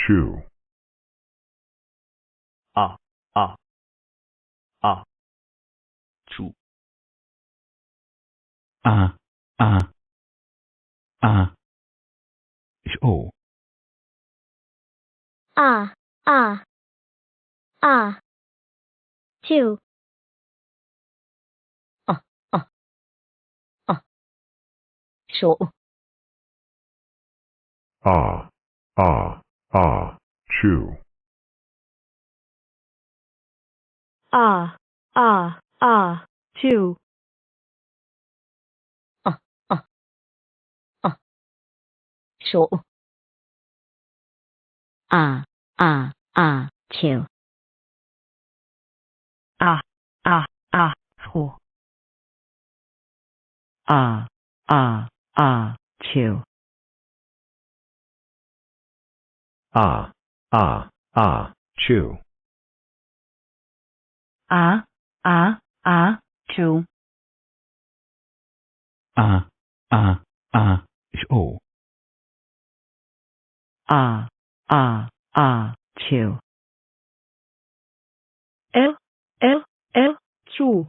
chew. ah, ah, ah, chew. ah, show. chew, show, Chew. chew, show, chew, show, chew, Chew. chew, Show. chew. L, chew.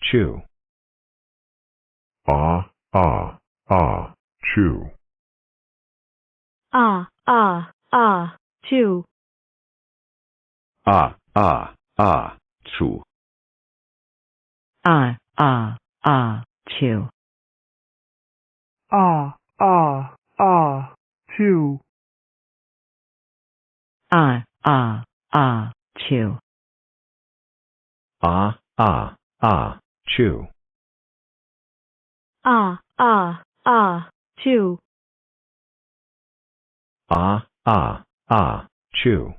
Chew. Chew. Chew. Chew. Chew. Chew. Chew. Chew. Chew. Chew.